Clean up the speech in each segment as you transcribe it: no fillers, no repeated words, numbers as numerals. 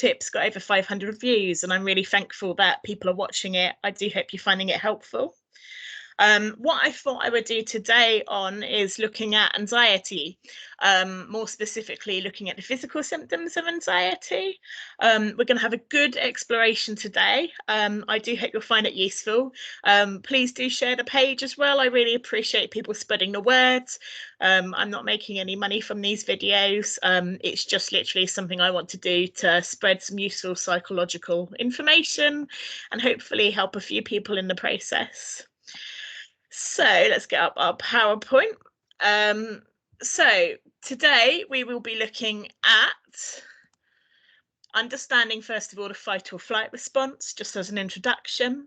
tip's got over 500 views, and I'm really thankful that people are watching it. I do hope you're finding it helpful. What I thought I would do today on is looking at anxiety, more specifically looking at the physical symptoms of anxiety. We're going to have a good exploration today. I do hope you'll find it useful. Please do share the page as well. I really appreciate people spreading the word. I'm not making any money from these videos. It's just literally something I want to do to spread some useful psychological information and hopefully help a few people in the process. So let's get up our PowerPoint. So today we will be looking at understanding, first of all, the fight or flight response, just as an introduction.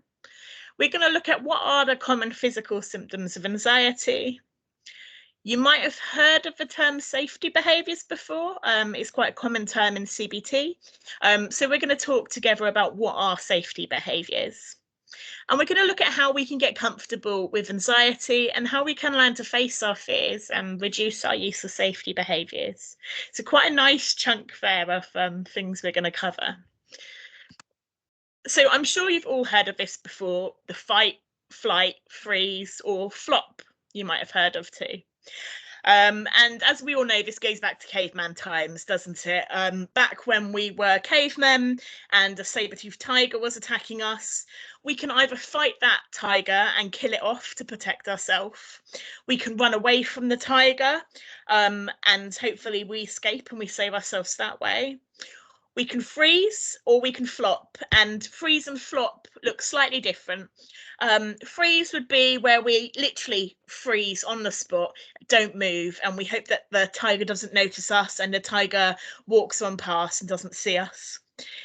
We're going to look at what are the common physical symptoms of anxiety. You might have heard of the term safety behaviours before. It's quite a common term in CBT. So we're going to talk together about what are safety behaviours. And we're going to look at how we can get comfortable with anxiety and how we can learn to face our fears and reduce our use of safety behaviours. So quite a nice chunk there of things we're going to cover. So I'm sure you've all heard of this before, the fight, flight, freeze, or flop, you might have heard of too. And as we all know, this goes back to caveman times, doesn't it? Back when we were cavemen and a saber-toothed tiger was attacking us, we can either fight that tiger and kill it off to protect ourselves. We can run away from the tiger and hopefully we escape and we save ourselves that way. We can freeze or we can flop, and freeze and flop look slightly different. Freeze would be where we literally freeze on the spot, don't move, and we hope that the tiger doesn't notice us and the tiger walks on past and doesn't see us.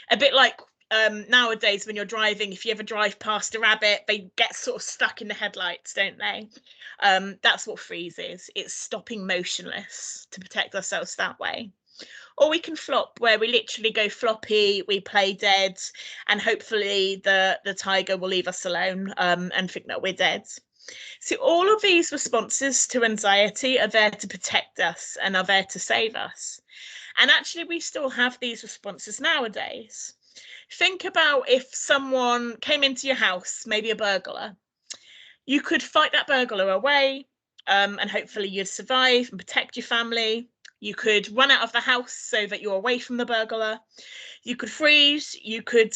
A bit like nowadays when you're driving, if you ever drive past a rabbit, they get sort of stuck in the headlights, don't they? That's what freeze is. It's stopping motionless to protect ourselves that way. Or we can flop, where we literally go floppy, we play dead, and hopefully the tiger will leave us alone and think that we're dead. So all of these responses to anxiety are there to protect us and are there to save us. And actually, we still have these responses nowadays. Think about if someone came into your house, maybe a burglar. You could fight that burglar away and hopefully you'd survive and protect your family. You could run out of the house so that you're away from the burglar. You could freeze. You could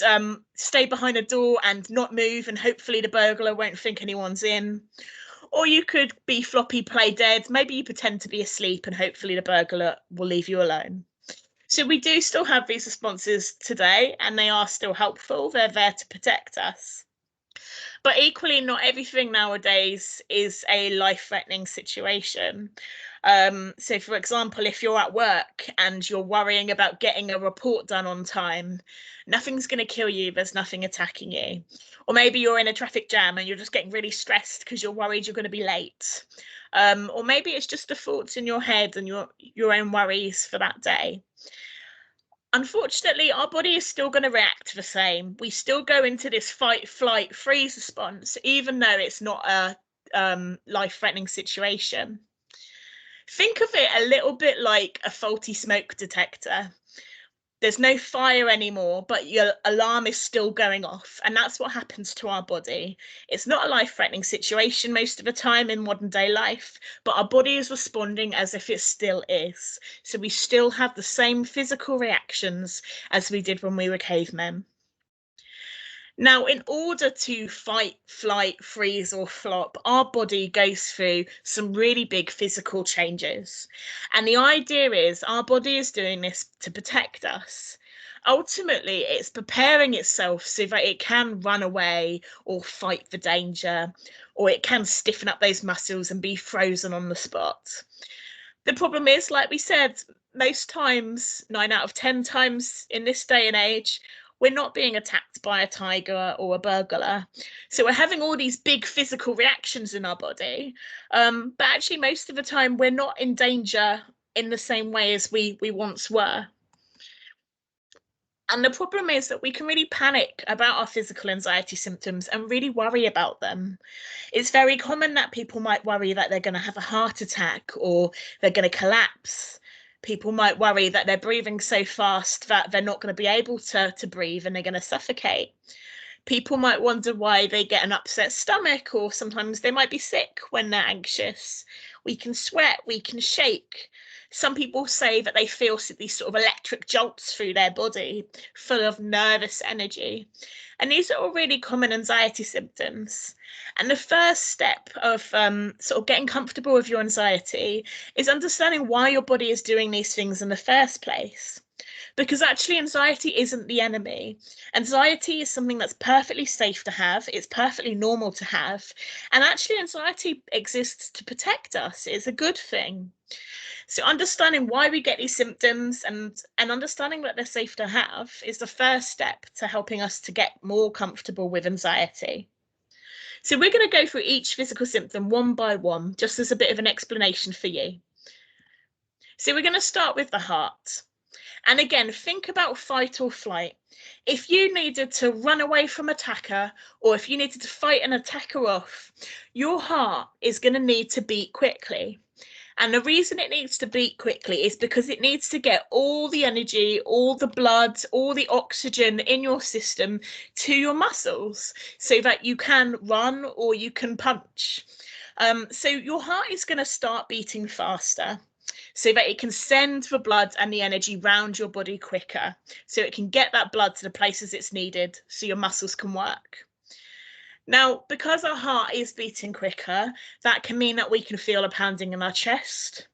stay behind a door and not move, and hopefully the burglar won't think anyone's in. Or you could be floppy, play dead. Maybe you pretend to be asleep and hopefully the burglar will leave you alone. So we do still have these responses today, and they are still helpful. They're there to protect us. But equally, not everything nowadays is a life-threatening situation. So, for example, if you're at work and you're worrying about getting a report done on time, nothing's going to kill you. There's nothing attacking you. Or maybe you're in a traffic jam and you're just getting really stressed because you're worried you're going to be late. Or maybe it's just the thoughts in your head and your own worries for that day. Unfortunately, our body is still going to react the same. We still go into this fight, flight, freeze response, even though it's not a life-threatening situation. Think of it a little bit like a faulty smoke detector. There's no fire anymore, but your alarm is still going off. And that's what happens to our body. It's not a life-threatening situation most of the time in modern day life, but our body is responding as if it still is. So we still have the same physical reactions as we did when we were cavemen. Now, in order to fight, flight, freeze, or flop, our body goes through some really big physical changes. And the idea is our body is doing this to protect us. Ultimately, it's preparing itself so that it can run away or fight the danger, or it can stiffen up those muscles and be frozen on the spot. The problem is, like we said, most times, 9 out of 10 times in this day and age, we're not being attacked by a tiger or a burglar. So we're having all these big physical reactions in our body. But actually, most of the time, we're not in danger in the same way as we once were. And the problem is that we can really panic about our physical anxiety symptoms and really worry about them. It's very common that people might worry that they're going to have a heart attack or they're going to collapse. People might worry that they're breathing so fast that they're not going to be able to breathe and they're going to suffocate. People might wonder why they get an upset stomach, or sometimes they might be sick when they're anxious. We can sweat, we can shake. Some people say that they feel these sort of electric jolts through their body, full of nervous energy. And these are all really common anxiety symptoms. And the first step of sort of getting comfortable with your anxiety is understanding why your body is doing these things in the first place. Because actually, anxiety isn't the enemy. Anxiety is something that's perfectly safe to have. It's perfectly normal to have. And actually, anxiety exists to protect us. It's a good thing. So understanding why we get these symptoms and understanding that they're safe to have is the first step to helping us to get more comfortable with anxiety. So we're going to go through each physical symptom one by one, just as a bit of an explanation for you. So we're going to start with the heart. And again, think about fight or flight. If you needed to run away from an attacker, or if you needed to fight an attacker off, your heart is going to need to beat quickly. And the reason it needs to beat quickly is because it needs to get all the energy, all the blood, all the oxygen in your system to your muscles so that you can run or you can punch. So your heart is going to start beating faster so that it can send the blood and the energy round your body quicker, so it can get that blood to the places it's needed so your muscles can work. Now, because our heart is beating quicker, that can mean that we can feel a pounding in our chest.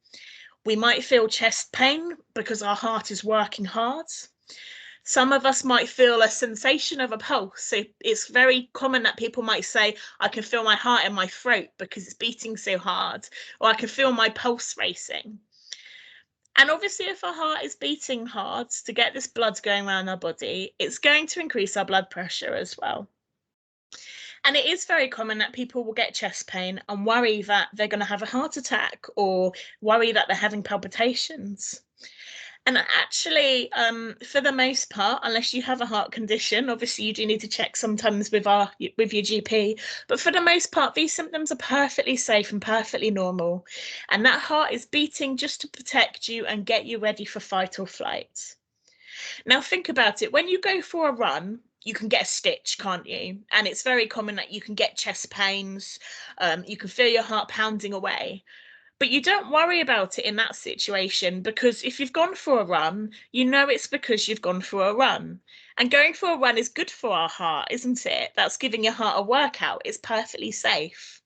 We might feel chest pain because our heart is working hard. Some of us might feel a sensation of a pulse. So it's very common that people might say, I can feel my heart in my throat because it's beating so hard, or I can feel my pulse racing. And obviously, if our heart is beating hard to get this blood going around our body, it's going to increase our blood pressure as well. And it is very common that people will get chest pain and worry that they're going to have a heart attack, or worry that they're having palpitations. And actually, for the most part, unless you have a heart condition, obviously you do need to check sometimes with your GP. But for the most part, these symptoms are perfectly safe and perfectly normal. And that heart is beating just to protect you and get you ready for fight or flight. Now, think about it. When you go for a run, you can get a stitch, can't you? And it's very common that you can get chest pains. You can feel your heart pounding away. But you don't worry about it in that situation, because if you've gone for a run, you know it's because you've gone for a run. And going for a run is good for our heart, isn't it? That's giving your heart a workout. It's perfectly safe.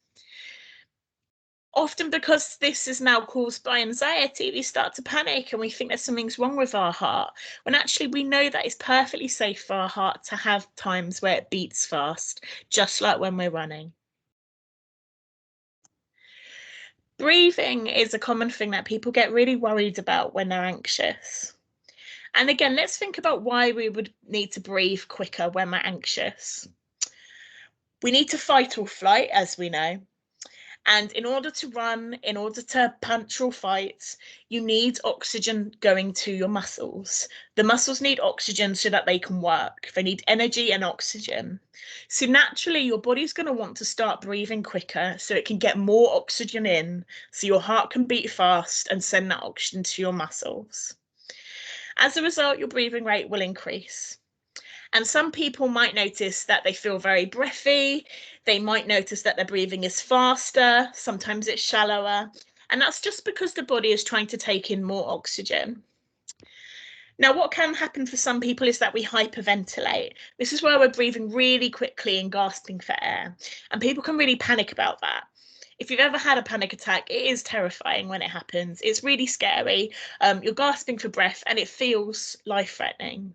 Often, because this is now caused by anxiety, we start to panic and we think that something's wrong with our heart, when actually we know that it's perfectly safe for our heart to have times where it beats fast, just like when we're running. Breathing is a common thing that people get really worried about when they're anxious. And again, let's think about why we would need to breathe quicker when we're anxious. We need to fight or flight, as we know. And in order to run, in order to punch or fight, you need oxygen going to your muscles. The muscles need oxygen so that they can work. They need energy and oxygen. So naturally, your body's going to want to start breathing quicker so it can get more oxygen in, so your heart can beat fast and send that oxygen to your muscles. As a result, your breathing rate will increase. And some people might notice that they feel very breathy. They might notice that their breathing is faster. Sometimes it's shallower. And that's just because the body is trying to take in more oxygen. Now, what can happen for some people is that we hyperventilate. This is where we're breathing really quickly and gasping for air. And people can really panic about that. If you've ever had a panic attack, it is terrifying when it happens. It's really scary. You're gasping for breath and it feels life-threatening.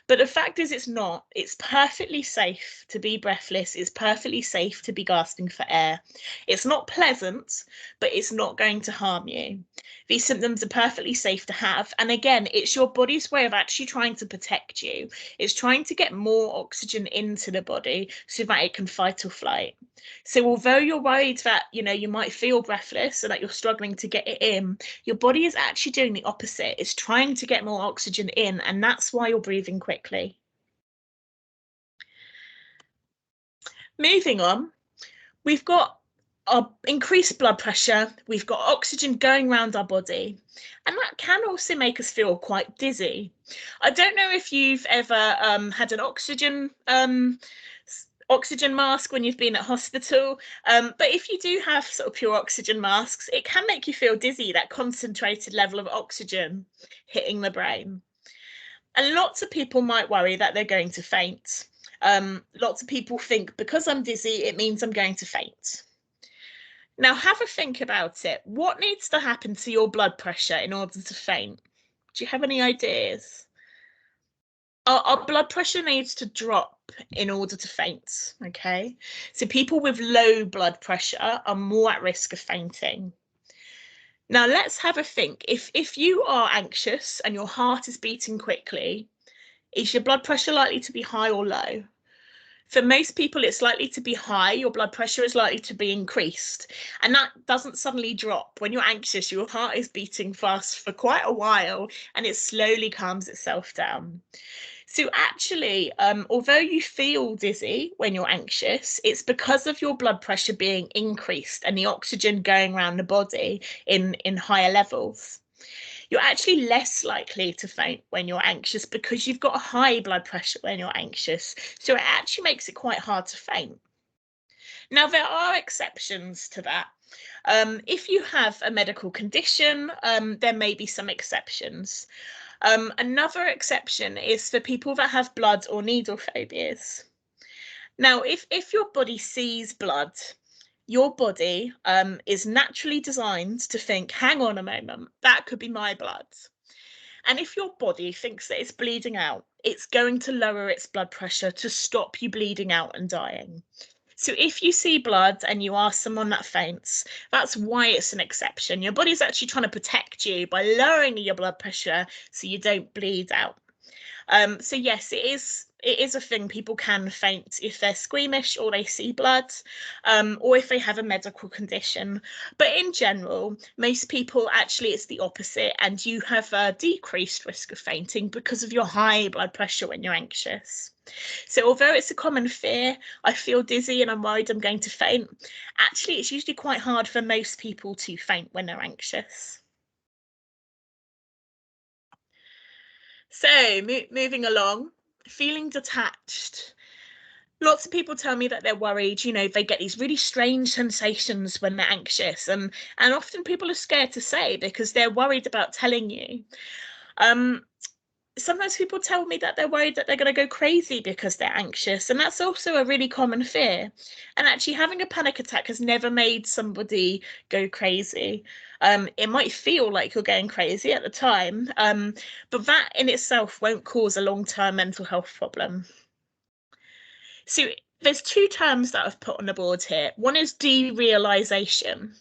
But the fact is, it's not. It's perfectly safe to be breathless. It's perfectly safe to be gasping for air. It's not pleasant, but it's not going to harm you. These symptoms are perfectly safe to have. And again, it's your body's way of actually trying to protect you. It's trying to get more oxygen into the body so that it can fight or flight. So although you're worried that, you might feel breathless and that you're struggling to get it in, your body is actually doing the opposite. It's trying to get more oxygen in, and that's why you're breathing quickly. Moving on, we've got our increased blood pressure, we've got oxygen going around our body, and that can also make us feel quite dizzy. I don't know if you've ever had an oxygen mask when you've been at hospital, but if you do have sort of pure oxygen masks, it can make you feel dizzy, that concentrated level of oxygen hitting the brain. And lots of people might worry that they're going to faint. Lots of people think because I'm dizzy, it means I'm going to faint. Now, have a think about it. What needs to happen to your blood pressure in order to faint? Do you have any ideas? Our blood pressure needs to drop in order to faint, okay? So people with low blood pressure are more at risk of fainting. Now, let's have a think. If you are anxious and your heart is beating quickly, is your blood pressure likely to be high or low? For most people, it's likely to be high. Your blood pressure is likely to be increased. And that doesn't suddenly drop. When you're anxious, your heart is beating fast for quite a while and it slowly calms itself down. So actually, although you feel dizzy when you're anxious, it's because of your blood pressure being increased and the oxygen going around the body in higher levels. You're actually less likely to faint when you're anxious because you've got a high blood pressure when you're anxious. So it actually makes it quite hard to faint. Now, there are exceptions to that. If you have a medical condition, there may be some exceptions. Another exception is for people that have blood or needle phobias. Now, if your body sees blood, your body is naturally designed to think, hang on a moment, that could be my blood. And if your body thinks that it's bleeding out, it's going to lower its blood pressure to stop you bleeding out and dying. So if you see blood and you are someone that faints, that's why it's an exception. Your body's actually trying to protect you by lowering your blood pressure so you don't bleed out. So yes, it is a thing. People can faint if they're squeamish or they see blood, or if they have a medical condition. But in general, most people actually it's the opposite, and you have a decreased risk of fainting because of your high blood pressure when you're anxious. So although it's a common fear, I feel dizzy and I'm worried I'm going to faint, actually it's usually quite hard for most people to faint when they're anxious. So moving along, feeling detached. Lots of people tell me that they're worried, they get these really strange sensations when they're anxious, and often people are scared to say because they're worried about telling you. Sometimes people tell me that they're worried that they're going to go crazy because they're anxious, and that's also a really common fear. And actually having a panic attack has never made somebody go crazy. It might feel like you're going crazy at the time, but that in itself won't cause a long-term mental health problem. So there's two terms that I've put on the board here. One is derealization.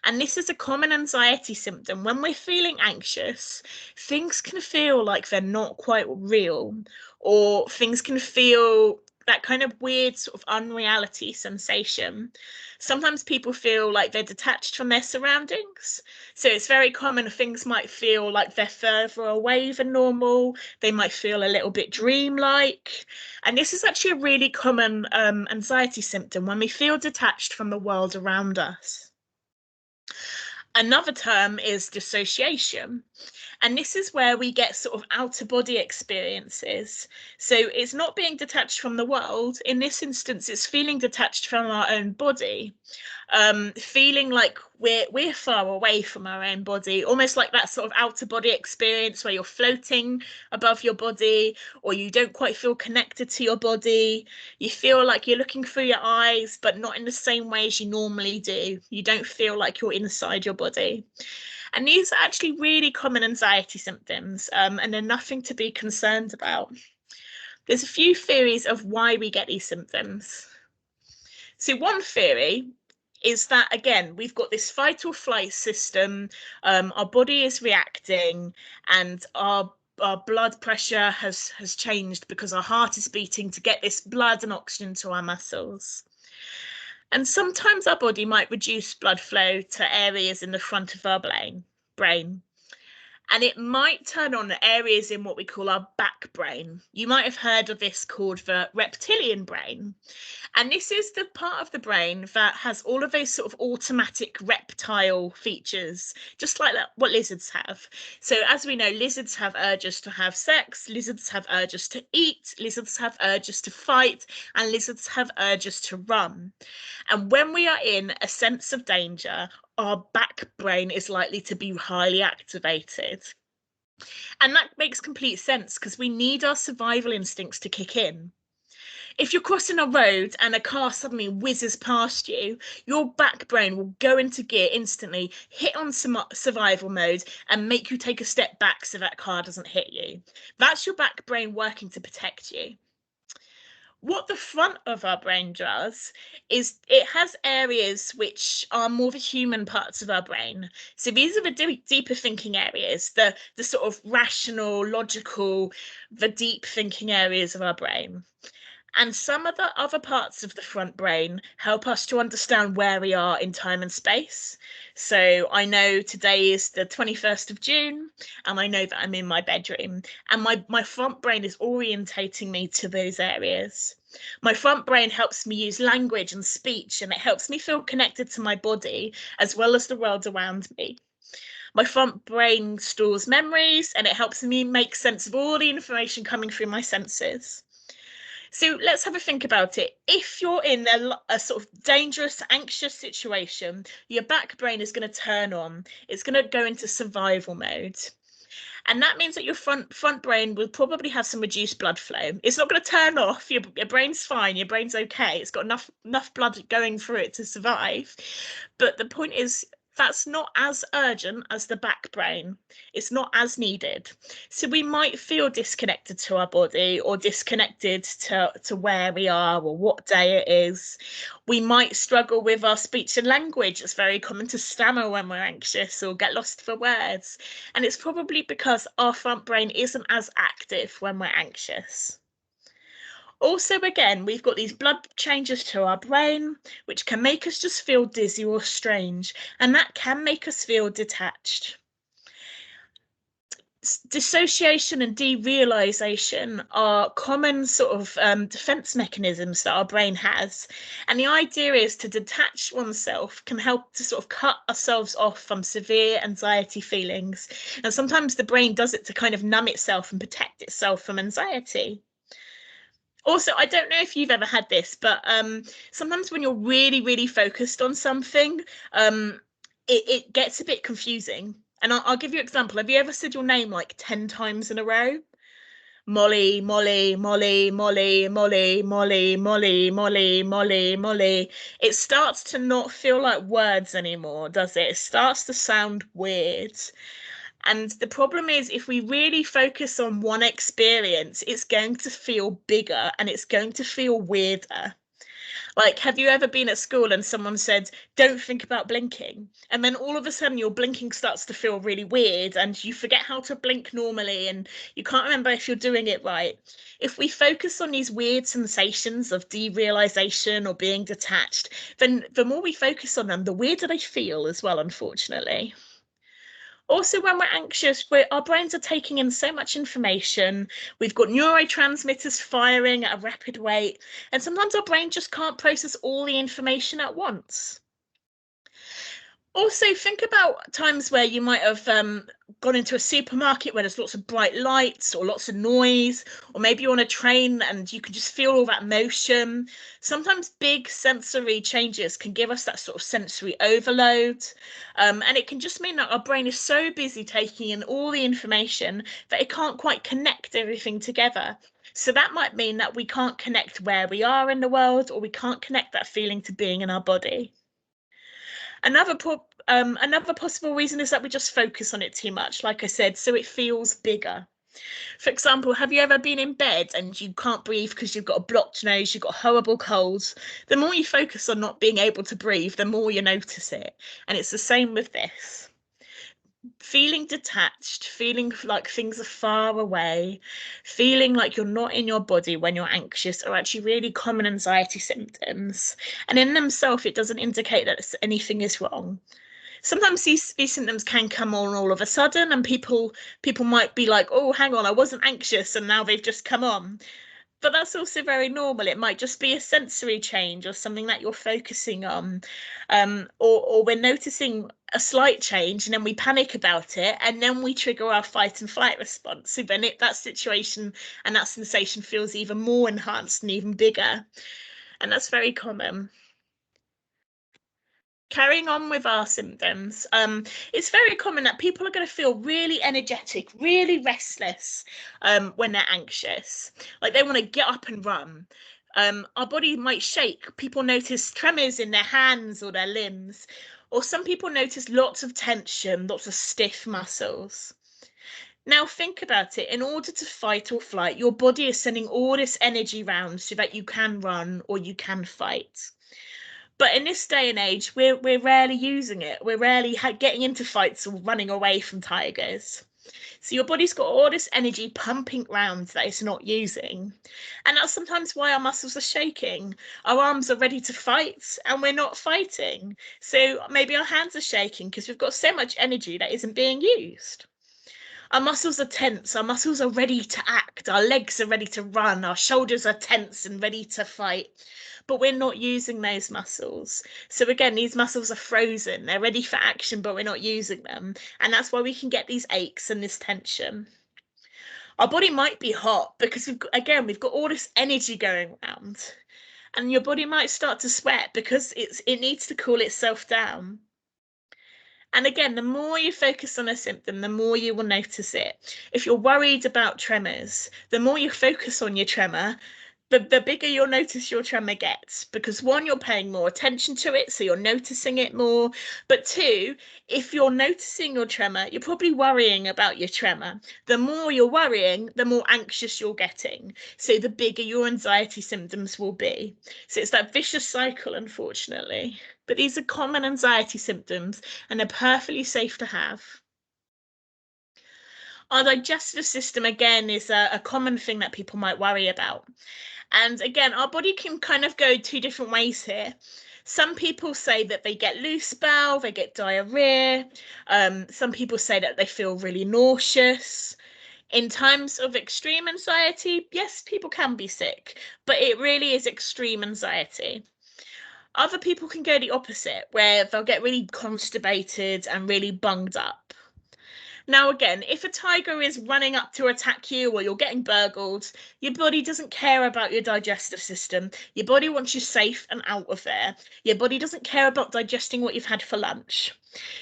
And this is a common anxiety symptom. When we're feeling anxious, things can feel like they're not quite real, or things can feel that kind of weird sort of unreality sensation. Sometimes people feel like they're detached from their surroundings. So it's very common. Things might feel like they're further away than normal. They might feel a little bit dreamlike. And this is actually a really common anxiety symptom when we feel detached from the world around us. Another term is dissociation. And this is where we get sort of outer body experiences. So it's not being detached from the world. In this instance, it's feeling detached from our own body, feeling like we're far away from our own body, almost like that sort of outer body experience where you're floating above your body, or you don't quite feel connected to your body. You feel like you're looking through your eyes, but not in the same way as you normally do. You don't feel like you're inside your body. And these are actually really common anxiety symptoms, and they're nothing to be concerned about. There's a few theories of why we get these symptoms. So one theory is that, again, we've got this fight or flight system, our body is reacting, and our blood pressure has changed because our heart is beating to get this blood and oxygen to our muscles. And sometimes our body might reduce blood flow to areas in the front of our brain. And it might turn on areas in what we call our back brain. You might have heard of this called the reptilian brain. And this is the part of the brain that has all of those sort of automatic reptile features, just like what lizards have. So as we know, lizards have urges to have sex, lizards have urges to eat, lizards have urges to fight, and lizards have urges to run. And when we are in a sense of danger, our back brain is likely to be highly activated. And that makes complete sense because we need our survival instincts to kick in. If you're crossing a road and a car suddenly whizzes past you, your back brain will go into gear instantly, hit on some survival mode, and make you take a step back so that car doesn't hit you. That's your back brain working to protect you. What the front of our brain does is it has areas which are more the human parts of our brain. So these are the deeper thinking areas, the sort of rational, logical, the deep thinking areas of our brain. And some of the other parts of the front brain help us to understand where we are in time and space. So I know today is the 21st of June, and I know that I'm in my bedroom, and my front brain is orientating me to those areas. My front brain helps me use language and speech, and it helps me feel connected to my body as well as the world around me. My front brain stores memories, and it helps me make sense of all the information coming through my senses. So let's have a think about it. If you're in a sort of dangerous, anxious situation, your back brain is going to turn on. It's going to go into survival mode. And that means that your front brain will probably have some reduced blood flow. It's not going to turn off. Your brain's fine. Your brain's okay. It's got enough blood going through it to survive. But the point is, that's not as urgent as the back brain. It's not as needed. So we might feel disconnected to our body or disconnected to where we are or what day it is. We might struggle with our speech and language. It's very common to stammer when we're anxious or get lost for words. And it's probably because our front brain isn't as active when we're anxious. Also, again, we've got these blood changes to our brain, which can make us just feel dizzy or strange, and that can make us feel detached. Dissociation and derealization are common sort of defense mechanisms that our brain has. And the idea is to detach oneself can help to sort of cut ourselves off from severe anxiety feelings. And sometimes the brain does it to kind of numb itself and protect itself from anxiety. Also, I don't know if you've ever had this, but sometimes when you're really, really focused on something, it gets a bit confusing. And I'll give you an example. Have you ever said your name like 10 times in a row? Molly, Molly, Molly, Molly, Molly, Molly, Molly, Molly, Molly, Molly. It starts to not feel like words anymore, does it? It starts to sound weird. And the problem is, if we really focus on one experience, it's going to feel bigger and it's going to feel weirder. Like, have you ever been at school and someone said, don't think about blinking? And then all of a sudden your blinking starts to feel really weird and you forget how to blink normally and you can't remember if you're doing it right. If we focus on these weird sensations of derealization or being detached, then the more we focus on them, the weirder they feel as well, unfortunately. Also, when we're anxious, our brains are taking in so much information. We've got neurotransmitters firing at a rapid rate, and sometimes our brain just can't process all the information at once. Also, think about times where you might have gone into a supermarket where there's lots of bright lights or lots of noise, or maybe you're on a train and you can just feel all that motion. Sometimes big sensory changes can give us that sort of sensory overload. And it can just mean that our brain is so busy taking in all the information that it can't quite connect everything together. So that might mean that we can't connect where we are in the world, or we can't connect that feeling to being in our body. Another possible reason is that we just focus on it too much, like I said, so it feels bigger. For example, have you ever been in bed and you can't breathe because you've got a blocked nose, you've got horrible colds? The more you focus on not being able to breathe, the more you notice it. And it's the same with this. Feeling detached, feeling like things are far away, feeling like you're not in your body when you're anxious are actually really common anxiety symptoms. And in themselves, it doesn't indicate that anything is wrong. Sometimes these symptoms can come on all of a sudden, and people might be like, oh, hang on, I wasn't anxious and now they've just come on. But that's also very normal. It might just be a sensory change or something that you're focusing on, or we're noticing a slight change and then we panic about it, and then we trigger our fight and flight response. So then that situation and that sensation feels even more enhanced and even bigger, and that's very common. Carrying on with our symptoms, it's very common that people are going to feel really energetic, really restless when they're anxious. Like they want to get up and run. Our body might shake. People notice tremors in their hands or their limbs, or some people notice lots of tension, lots of stiff muscles. Now think about it. In order to fight or flight, your body is sending all this energy round so that you can run or you can fight. But in this day and age, we're rarely using it. We're rarely getting into fights or running away from tigers. So your body's got all this energy pumping round that it's not using. And that's sometimes why our muscles are shaking. Our arms are ready to fight and we're not fighting. So maybe our hands are shaking because we've got so much energy that isn't being used. Our muscles are tense, our muscles are ready to act, our legs are ready to run, our shoulders are tense and ready to fight, but we're not using those muscles. So again, these muscles are frozen, they're ready for action, but we're not using them. And that's why we can get these aches and this tension. Our body might be hot because we've got all this energy going around, and your body might start to sweat because it needs to cool itself down. And again, the more you focus on a symptom, the more you will notice it. If you're worried about tremors, the more you focus on your tremor, the bigger you'll notice your tremor gets, because one, you're paying more attention to it, so you're noticing it more. But two, if you're noticing your tremor, you're probably worrying about your tremor. The more you're worrying, the more anxious you're getting. So the bigger your anxiety symptoms will be. So it's that vicious cycle, unfortunately. But these are common anxiety symptoms and they're perfectly safe to have. Our digestive system, again, is a common thing that people might worry about. And again, our body can kind of go two different ways here. Some people say that they get loose bowel, they get diarrhea. Some people say that they feel really nauseous. In times of extreme anxiety, yes, people can be sick, but it really is extreme anxiety. Other people can go the opposite, where they'll get really constipated and really bunged up. Now, again, if a tiger is running up to attack you or you're getting burgled, your body doesn't care about your digestive system. Your body wants you safe and out of there. Your body doesn't care about digesting what you've had for lunch.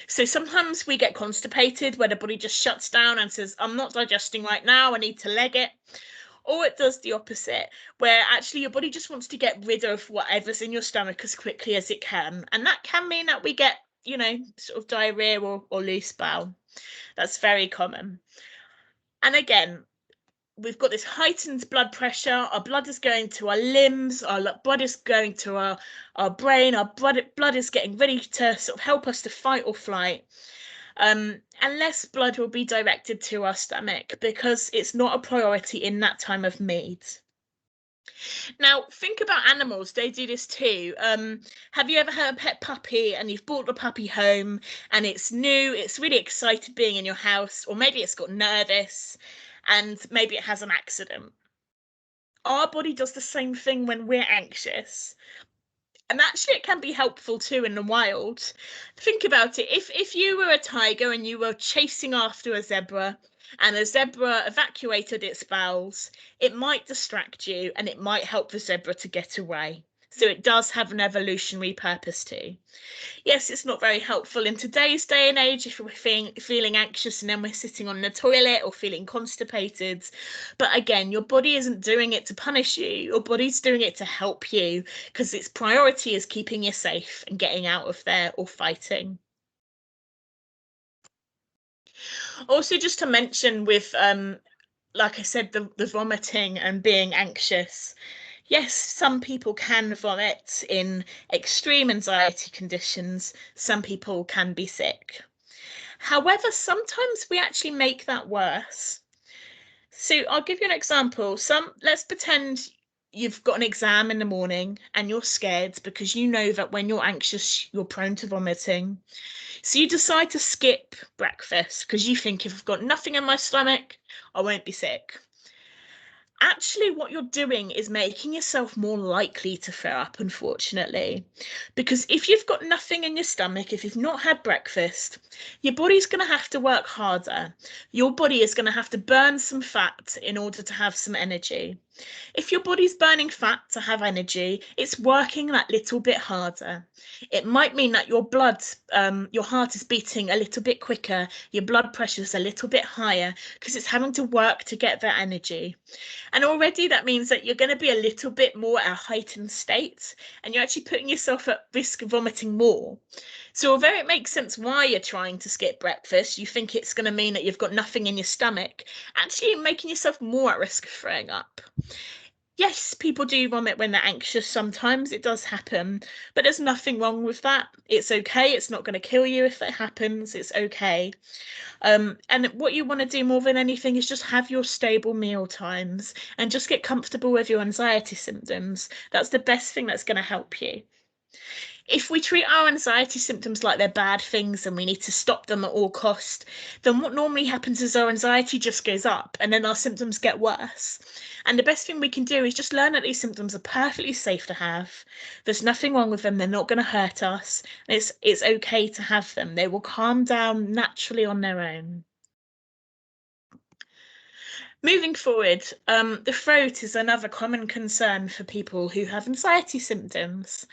So sometimes we get constipated where the body just shuts down and says, I'm not digesting right now, I need to leg it. Or it does the opposite, where actually your body just wants to get rid of whatever's in your stomach as quickly as it can. And that can mean that we get, sort of diarrhea or loose bowel. That's very common. And again, we've got this heightened blood pressure. Our blood is going to our limbs, our blood is going to our brain, our blood is getting ready to sort of help us to fight or flight. And less blood will be directed to our stomach because it's not a priority in that time of need. Now, think about animals. They do this too. Have you ever had a pet puppy and you've brought the puppy home and it's new, it's really excited being in your house, or maybe it's got nervous and maybe it has an accident? Our body does the same thing when we're anxious. And actually it can be helpful too in the wild. Think about it. If you were a tiger and you were chasing after a zebra and a zebra evacuated its bowels, it might distract you and it might help the zebra to get away. So it does have an evolutionary purpose too. Yes, it's not very helpful in today's day and age if we're feeling anxious and then we're sitting on the toilet or feeling constipated. But again, your body isn't doing it to punish you. Your body's doing it to help you because its priority is keeping you safe and getting out of there or fighting. Also, just to mention with, like I said, the vomiting and being anxious. Yes, some people can vomit in extreme anxiety conditions. Some people can be sick. However, sometimes we actually make that worse. So I'll give you an example. Let's pretend you've got an exam in the morning and you're scared because you know that when you're anxious, you're prone to vomiting. So you decide to skip breakfast because you think if I've got nothing in my stomach, I won't be sick. Actually, what you're doing is making yourself more likely to throw up, unfortunately. Because if you've got nothing in your stomach, if you've not had breakfast, your body's going to have to work harder. Your body is going to have to burn some fat in order to have some energy. If your body's burning fat to have energy, it's working that little bit harder. It might mean that your blood, your heart is beating a little bit quicker, your blood pressure is a little bit higher because it's having to work to get that energy. And already that means that you're going to be a little bit more at a heightened state and you're actually putting yourself at risk of vomiting more. So although it makes sense why you're trying to skip breakfast, you think it's going to mean that you've got nothing in your stomach, actually making yourself more at risk of throwing up. Yes, people do vomit when they're anxious sometimes, it does happen, but there's nothing wrong with that. It's okay, it's not going to kill you if it happens, it's okay. And what you want to do more than anything is just have your stable meal times and just get comfortable with your anxiety symptoms. That's the best thing that's going to help you. If we treat our anxiety symptoms like they're bad things and we need to stop them at all cost, then what normally happens is our anxiety just goes up and then our symptoms get worse. And the best thing we can do is just learn that these symptoms are perfectly safe to have. There's nothing wrong with them. They're not going to hurt us. It's okay to have them. They will calm down naturally on their own. Moving forward, the throat is another common concern for people who have anxiety symptoms.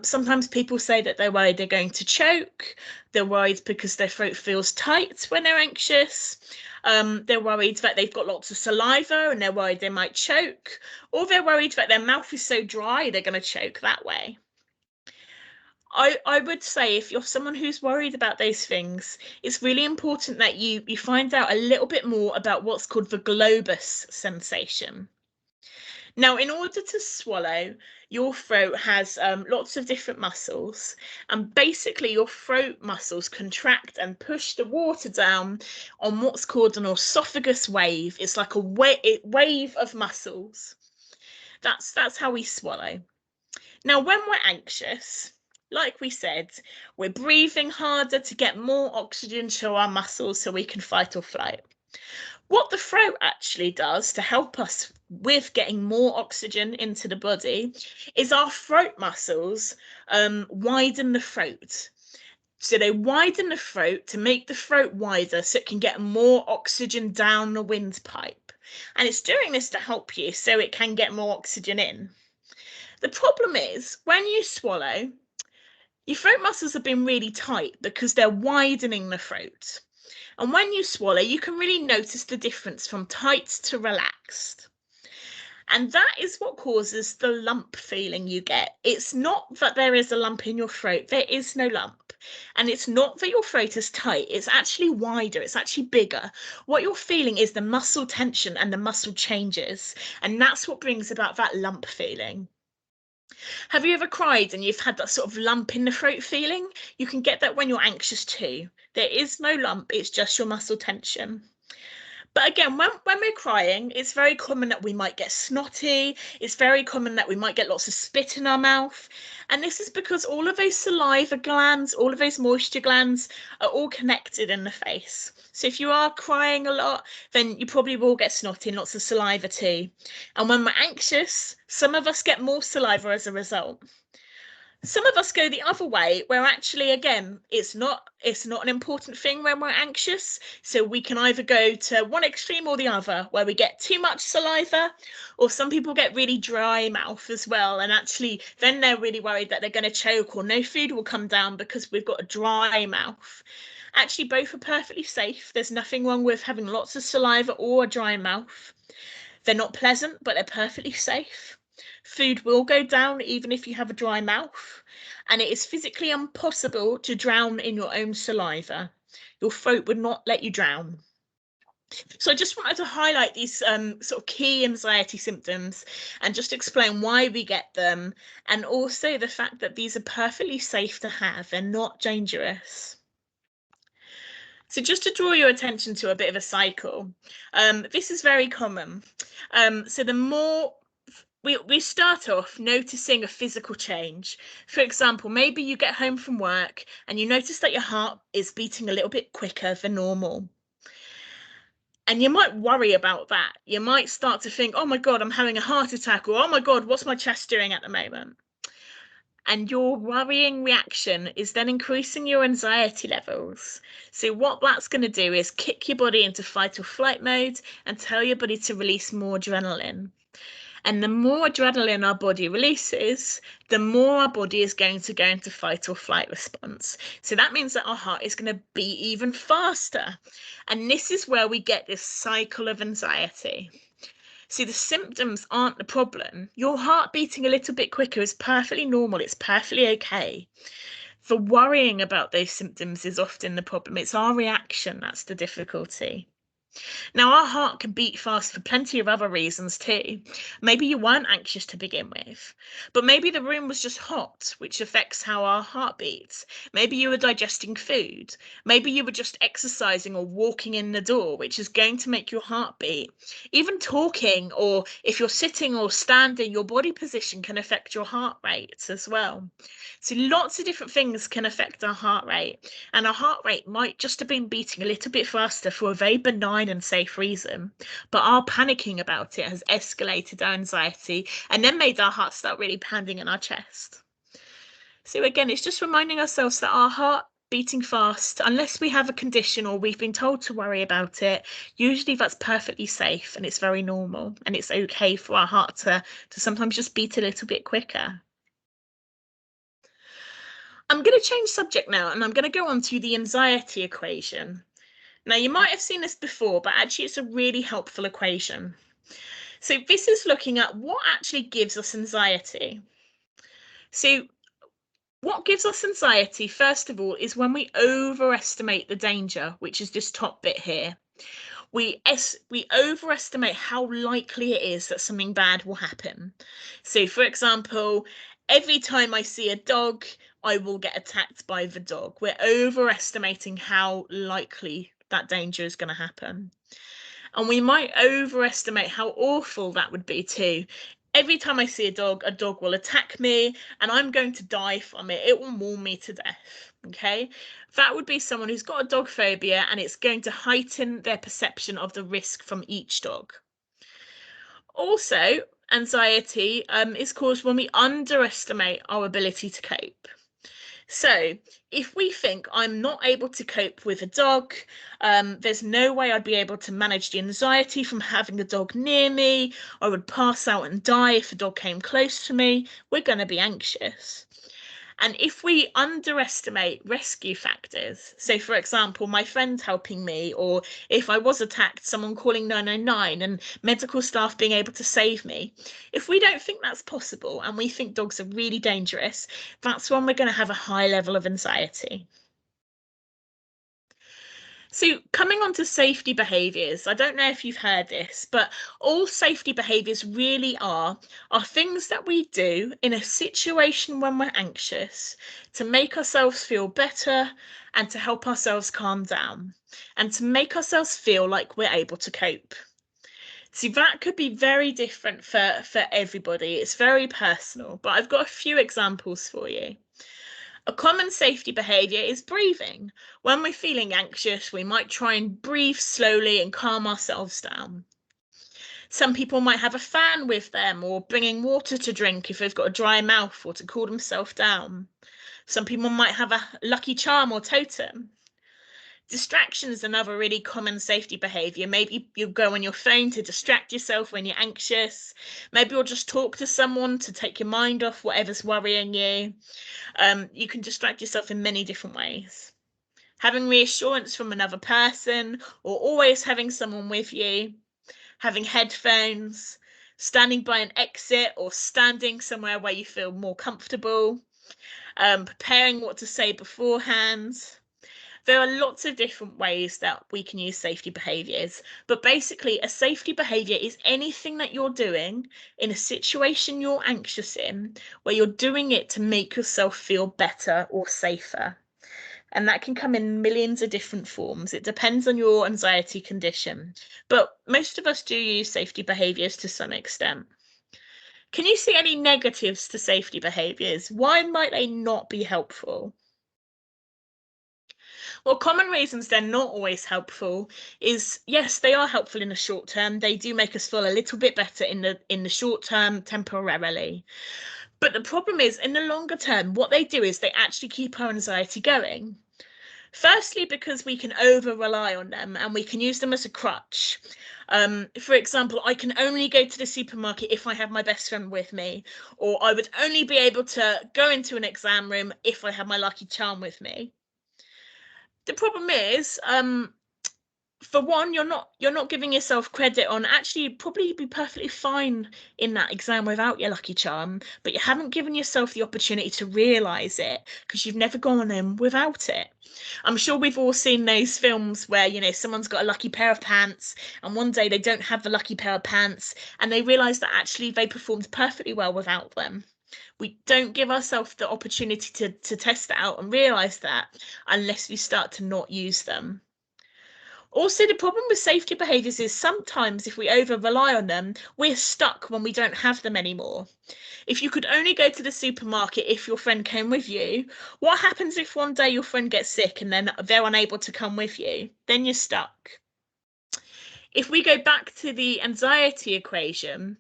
Sometimes people say that they're worried they're going to choke. They're worried because their throat feels tight when they're anxious. They're worried that they've got lots of saliva and they're worried they might choke. Or they're worried that their mouth is so dry they're going to choke that way. I would say if you're someone who's worried about those things, it's really important that you find out a little bit more about what's called the globus sensation. Now, in order to swallow, your throat has lots of different muscles, and basically your throat muscles contract and push the water down on what's called an esophagus wave. It's like a wave of muscles. That's how we swallow. Now, when we're anxious, like we said, we're breathing harder to get more oxygen to our muscles so we can fight or flight. What the throat actually does to help us with getting more oxygen into the body is our throat muscles widen the throat. So they widen the throat to make the throat wider so it can get more oxygen down the windpipe. And it's doing this to help you so it can get more oxygen in. The problem is when you swallow, your throat muscles have been really tight because they're widening the throat. And when you swallow, you can really notice the difference from tight to relaxed. And that is what causes the lump feeling you get. It's not that there is a lump in your throat, there is no lump. And it's not that your throat is tight, it's actually wider, it's actually bigger. What you're feeling is the muscle tension and the muscle changes. And that's what brings about that lump feeling. Have you ever cried and you've had that sort of lump in the throat feeling? You can get that when you're anxious too. There is no lump, it's just your muscle tension. But again, when we're crying, it's very common that we might get snotty. It's very common that we might get lots of spit in our mouth. And this is because all of those saliva glands, all of those moisture glands are all connected in the face. So if you are crying a lot, then you probably will get snotty and lots of saliva too. And when we're anxious, some of us get more saliva as a result. Some of us go the other way, where actually, again, it's not an important thing when we're anxious. So we can either go to one extreme or the other, where we get too much saliva, or some people get really dry mouth as well. And actually, then they're really worried that they're going to choke or no food will come down because we've got a dry mouth. Actually, both are perfectly safe. There's nothing wrong with having lots of saliva or a dry mouth. They're not pleasant, but they're perfectly safe. Food will go down even if you have a dry mouth, and it is physically impossible to drown in your own saliva. Your throat would not let you drown. So I just wanted to highlight these sort of key anxiety symptoms and just explain why we get them, and also the fact that these are perfectly safe to have. They're not dangerous. So just to draw your attention to a bit of a cycle, this is very common. So the more we start off noticing a physical change. For example, maybe you get home from work and you notice that your heart is beating a little bit quicker than normal. And you might worry about that. You might start to think, oh my God, I'm having a heart attack, or oh my God, what's my chest doing at the moment? And your worrying reaction is then increasing your anxiety levels. So, what that's going to do is kick your body into fight or flight mode and tell your body to release more adrenaline. And the more adrenaline our body releases, the more our body is going to go into fight or flight response. So that means that our heart is going to beat even faster. And this is where we get this cycle of anxiety. See, the symptoms aren't the problem. Your heart beating a little bit quicker is perfectly normal. It's perfectly okay. The worrying about those symptoms is often the problem. It's our reaction that's the difficulty. Now, our heart can beat fast for plenty of other reasons too. Maybe you weren't anxious to begin with, but maybe the room was just hot, which affects how our heart beats. Maybe you were digesting food. Maybe you were just exercising or walking in the door, which is going to make your heart beat. Even talking, or if you're sitting or standing, your body position can affect your heart rate as well. So lots of different things can affect our heart rate, and our heart rate might just have been beating a little bit faster for a very benign and safe reason, but our panicking about it has escalated our anxiety and then made our heart start really pounding in our chest. So again, it's just reminding ourselves that our heart beating fast, unless we have a condition or we've been told to worry about it, usually that's perfectly safe and it's very normal, and it's okay for our heart to sometimes just beat a little bit quicker. I'm going to change subject now, and I'm going to go on to the anxiety equation. Now, you might have seen this before, but actually it's a really helpful equation. So this is looking at what actually gives us anxiety. So what gives us anxiety, first of all, is when we overestimate the danger, which is this top bit here. We overestimate how likely it is that something bad will happen. So, for example, every time I see a dog, I will get attacked by the dog. We're overestimating how likely that danger is going to happen. And we might overestimate how awful that would be too. Every time I see a dog will attack me and I'm going to die from it. It will maul me to death. Okay, that would be someone who's got a dog phobia, and it's going to heighten their perception of the risk from each dog. Also, anxiety is caused when we underestimate our ability to cope. So if we think I'm not able to cope with a dog, there's no way I'd be able to manage the anxiety from having a dog near me, I would pass out and die if a dog came close to me, we're going to be anxious. And if we underestimate rescue factors, so for example, my friend helping me, or if I was attacked, someone calling 999 and medical staff being able to save me, if we don't think that's possible and we think dogs are really dangerous, that's when we're going to have a high level of anxiety. So coming on to safety behaviours, I don't know if you've heard this, but all safety behaviours really are things that we do in a situation when we're anxious to make ourselves feel better and to help ourselves calm down and to make ourselves feel like we're able to cope. See, that could be very different for everybody. It's very personal, but I've got a few examples for you. A common safety behaviour is breathing. When we're feeling anxious, we might try and breathe slowly and calm ourselves down. Some people might have a fan with them, or bringing water to drink if they've got a dry mouth, or to cool themselves down. Some people might have a lucky charm or totem. Distraction is another really common safety behaviour. Maybe you go on your phone to distract yourself when you're anxious. Maybe you'll just talk to someone to take your mind off whatever's worrying you. You can distract yourself in many different ways. Having reassurance from another person, or always having someone with you. Having headphones. Standing by an exit, or standing somewhere where you feel more comfortable. Preparing what to say beforehand. There are lots of different ways that we can use safety behaviours, but basically a safety behaviour is anything that you're doing in a situation you're anxious in, where you're doing it to make yourself feel better or safer. And that can come in millions of different forms. It depends on your anxiety condition, but most of us do use safety behaviours to some extent. Can you see any negatives to safety behaviours? Why might they not be helpful? Well, common reasons they're not always helpful is, yes, they are helpful in the short term. They do make us feel a little bit better in the short term temporarily. But the problem is, in the longer term, what they do is they actually keep our anxiety going. Firstly, because we can over rely on them and we can use them as a crutch. For example, I can only go to the supermarket if I have my best friend with me, or I would only be able to go into an exam room if I have my lucky charm with me. The problem is, for one, you're not giving yourself credit on actually you'd probably be perfectly fine in that exam without your lucky charm, but you haven't given yourself the opportunity to realize it because you've never gone in without it. I'm sure we've all seen those films where, someone's got a lucky pair of pants and one day they don't have the lucky pair of pants and they realize that actually they performed perfectly well without them. We don't give ourselves the opportunity to test it out and realize that unless we start to not use them. Also, the problem with safety behaviours is sometimes if we over rely on them, we're stuck when we don't have them anymore. If you could only go to the supermarket if your friend came with you, what happens if one day your friend gets sick and then they're unable to come with you? Then you're stuck. If we go back to the anxiety equation,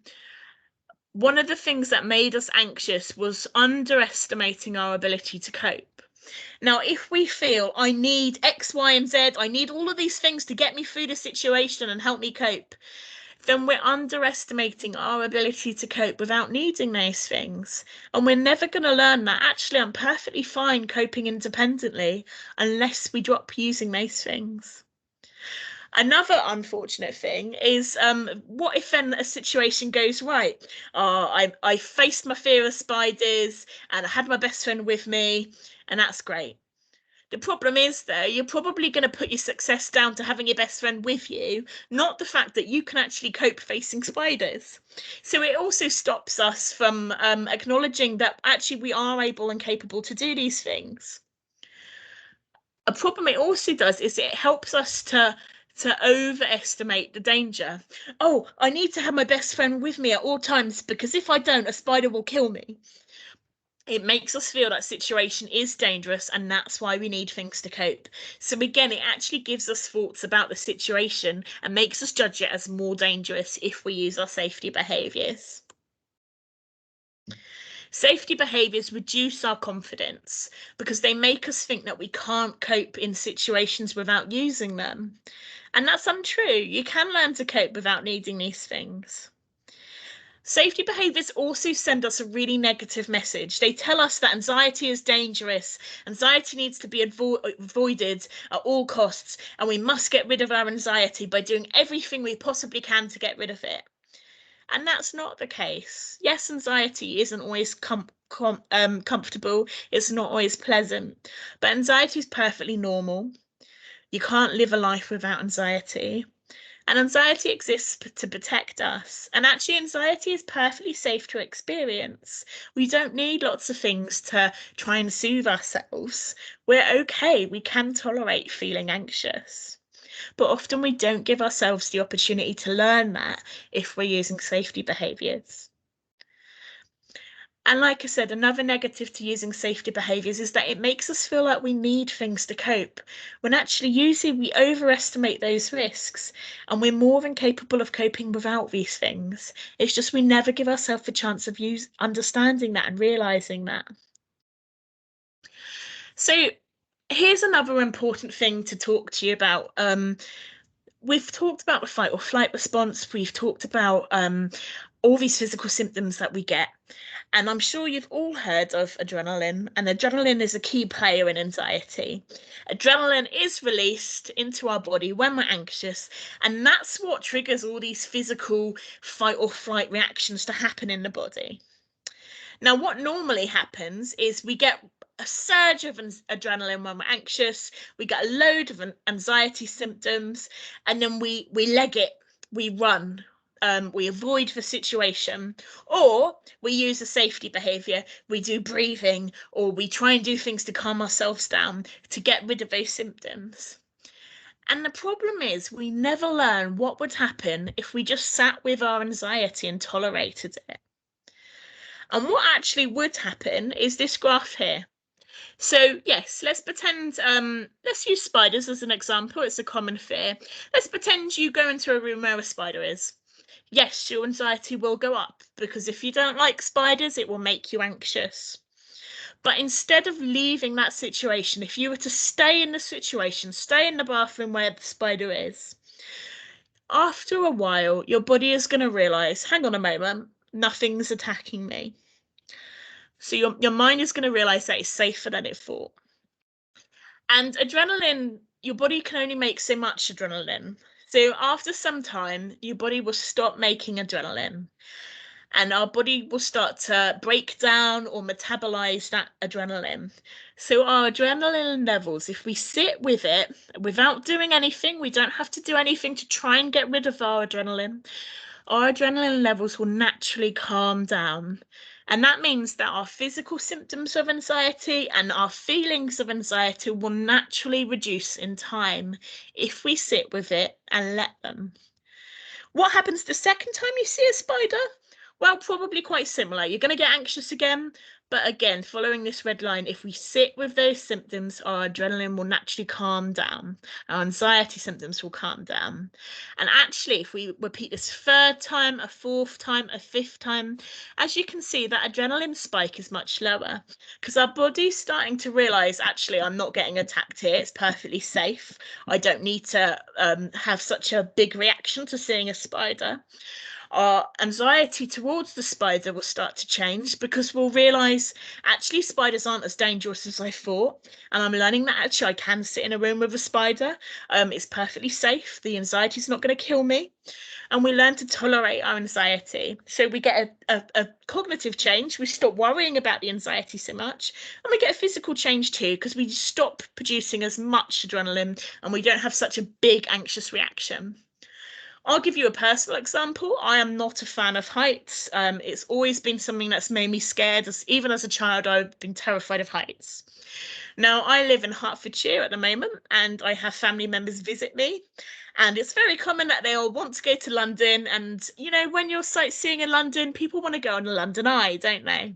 one of the things that made us anxious was underestimating our ability to cope. Now, if we feel I need X, Y, and Z, I need all of these things to get me through the situation and help me cope, then we're underestimating our ability to cope without needing those things. And we're never going to learn that actually I'm perfectly fine coping independently unless we drop using those things. Another unfortunate thing is, what if then a situation goes right? I faced my fear of spiders and I had my best friend with me, and that's great. The problem is, though, you're probably going to put your success down to having your best friend with you, not the fact that you can actually cope facing spiders. So it also stops us from acknowledging that actually we are able and capable to do these things. A problem it also does is it helps us to overestimate the danger. Oh, I need to have my best friend with me at all times because if I don't, a spider will kill me. It makes us feel that situation is dangerous and that's why we need things to cope. So again, it actually gives us thoughts about the situation and makes us judge it as more dangerous if we use our safety behaviours. Safety behaviours reduce our confidence because they make us think that we can't cope in situations without using them. And that's untrue. You can learn to cope without needing these things. Safety behaviours also send us a really negative message. They tell us that anxiety is dangerous, anxiety needs to be avoided at all costs, and we must get rid of our anxiety by doing everything we possibly can to get rid of it. And that's not the case. Yes, anxiety isn't always comfortable, it's not always pleasant, but anxiety is perfectly normal. You can't live a life without anxiety. And anxiety exists to protect us. And actually, anxiety is perfectly safe to experience. We don't need lots of things to try and soothe ourselves. We're okay. We can tolerate feeling anxious. But often we don't give ourselves the opportunity to learn that if we're using safety behaviours. And like I said, another negative to using safety behaviours is that it makes us feel like we need things to cope, when actually usually we overestimate those risks and we're more than capable of coping without these things. It's just we never give ourselves a chance of understanding that and realising that. So here's another important thing to talk to you about. We've talked about the fight or flight response. We've talked about all these physical symptoms that we get. And I'm sure you've all heard of adrenaline, and adrenaline is a key player in anxiety. Adrenaline is released into our body when we're anxious, and that's what triggers all these physical fight or flight reactions to happen in the body. Now, what normally happens is we get a surge of adrenaline when we're anxious, we get a load of anxiety symptoms, and then we leg it, we run, we avoid the situation, or we use a safety behaviour, we do breathing, or we try and do things to calm ourselves down to get rid of those symptoms. And the problem is we never learn what would happen if we just sat with our anxiety and tolerated it. And what actually would happen is this graph here. So yes, let's pretend, let's use spiders as an example. It's a common fear. Let's pretend you go into a room where a spider is. Yes, your anxiety will go up, because if you don't like spiders, it will make you anxious. But instead of leaving that situation, if you were to stay in the situation, stay in the bathroom where the spider is, after a while, your body is going to realize, hang on a moment, nothing's attacking me. So your mind is going to realize that it's safer than it thought. And adrenaline, your body can only make so much adrenaline. So after some time, your body will stop making adrenaline, and our body will start to break down or metabolize that adrenaline. So our adrenaline levels, if we sit with it without doing anything, we don't have to do anything to try and get rid of our adrenaline levels will naturally calm down. And that means that our physical symptoms of anxiety and our feelings of anxiety will naturally reduce in time if we sit with it and let them. What happens the second time you see a spider? Well, probably quite similar. You're going to get anxious again. But again, following this red line, if we sit with those symptoms, our adrenaline will naturally calm down. Our anxiety symptoms will calm down. And actually, if we repeat this third time, a fourth time, a fifth time, as you can see, that adrenaline spike is much lower, because our body's starting to realize, actually, I'm not getting attacked here. It's perfectly safe. I don't need to have such a big reaction to seeing a spider. Our anxiety towards the spider will start to change, because we'll realize, actually, spiders aren't as dangerous as I thought. And I'm learning that actually I can sit in a room with a spider. It's perfectly safe. The anxiety is not going to kill me. And we learn to tolerate our anxiety. So we get a cognitive change. We stop worrying about the anxiety so much. And we get a physical change too, because we stop producing as much adrenaline and we don't have such a big anxious reaction. I'll give you a personal example. I am not a fan of heights. It's always been something that's made me scared. Even as a child, I've been terrified of heights. Now, I live in Hertfordshire at the moment, and I have family members visit me. And it's very common that they all want to go to London. And, you know, when you're sightseeing in London, people want to go on the London Eye, don't they?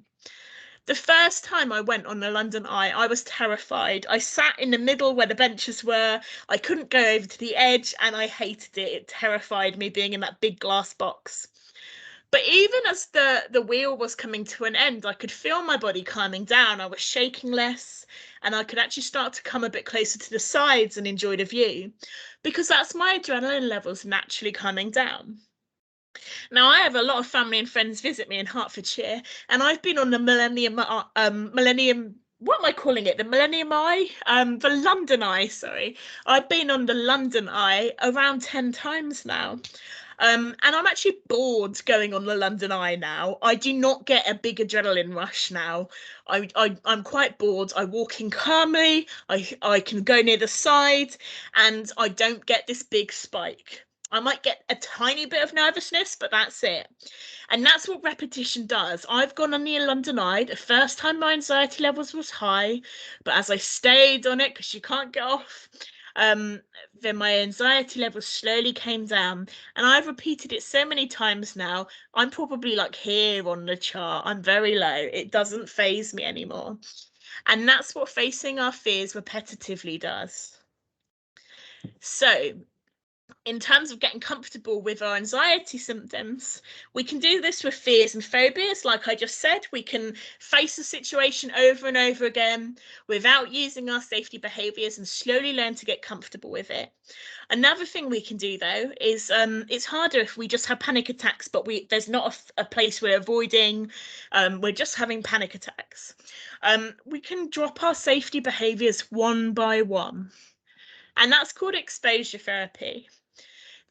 The first time I went on the London Eye, I was terrified. I sat in the middle where the benches were. I couldn't go over to the edge, and I hated it. It terrified me being in that big glass box. But even as the wheel was coming to an end, I could feel my body calming down. I was shaking less, and I could actually start to come a bit closer to the sides and enjoy the view, because that's my adrenaline levels naturally coming down. Now, I have a lot of family and friends visit me in Hertfordshire, and I've been on the what am I calling it? The Millennium Eye? The London Eye, sorry. I've been on the London Eye around 10 times now. And I'm actually bored going on the London Eye now. I do not get a big adrenaline rush now. I'm quite bored. I walk in calmly. I can go near the side, and I don't get this big spike. I might get a tiny bit of nervousness, but that's it. And that's what repetition does. I've gone on the London Eye. The first time my anxiety levels was high, but as I stayed on it, because you can't get off, then my anxiety levels slowly came down. And I've repeated it so many times now, I'm probably like here on the chart. I'm very low. It doesn't faze me anymore. And that's what facing our fears repetitively does. So, in terms of getting comfortable with our anxiety symptoms, we can do this with fears and phobias. Like I just said, we can face a situation over and over again without using our safety behaviours and slowly learn to get comfortable with it. Another thing we can do, though, is it's harder if we just have panic attacks, but there's not a place we're avoiding. We're just having panic attacks. We can drop our safety behaviours one by one. And that's called exposure therapy.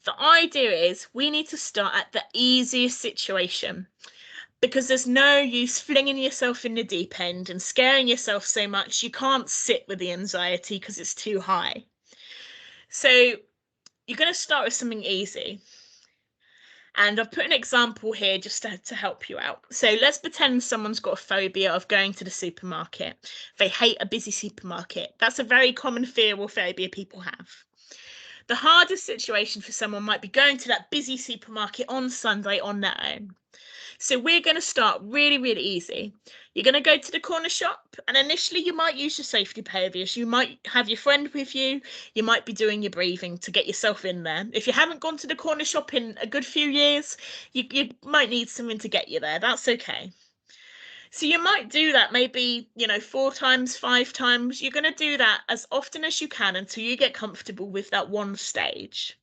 The idea is we need to start at the easiest situation, because there's no use flinging yourself in the deep end and scaring yourself so much you can't sit with the anxiety because it's too high. So you're going to start with something easy. And I've put an example here just to help you out. So let's pretend someone's got a phobia of going to the supermarket. They hate a busy supermarket. That's a very common fear or phobia people have. The hardest situation for someone might be going to that busy supermarket on Sunday on their own. So we're going to start really, really easy. You're going to go to the corner shop, and initially you might use your safety behaviours. You might have your friend with you. You might be doing your breathing to get yourself in there. If you haven't gone to the corner shop in a good few years, you might need something to get you there. That's okay. So you might do that maybe, 4 times, 5 times. You're going to do that as often as you can until you get comfortable with that one stage.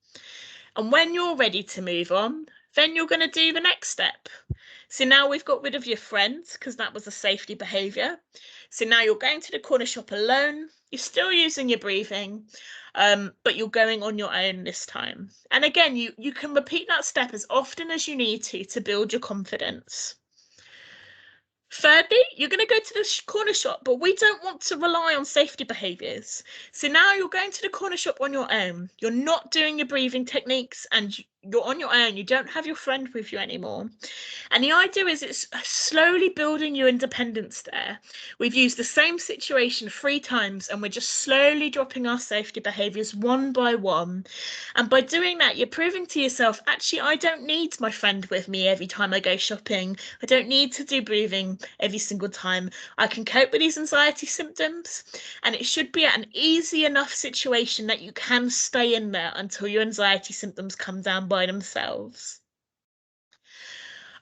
And when you're ready to move on, then you're going to do the next step. So now we've got rid of your friends because that was a safety behaviour. So now you're going to the corner shop alone. You're still using your breathing, but you're going on your own this time. And again, you can repeat that step as often as you need to build your confidence. Thirdly, you're going to go to the corner shop, but we don't want to rely on safety behaviours. So now you're going to the corner shop on your own. You're not doing your breathing techniques and you're on your own. You don't have your friend with you anymore. And the idea is it's slowly building your independence there. We've used the same situation 3 times and we're just slowly dropping our safety behaviours one by one. And by doing that, you're proving to yourself, actually, I don't need my friend with me every time I go shopping. I don't need to do breathing every single time. I can cope with these anxiety symptoms, and it should be an easy enough situation that you can stay in there until your anxiety symptoms come down by themselves.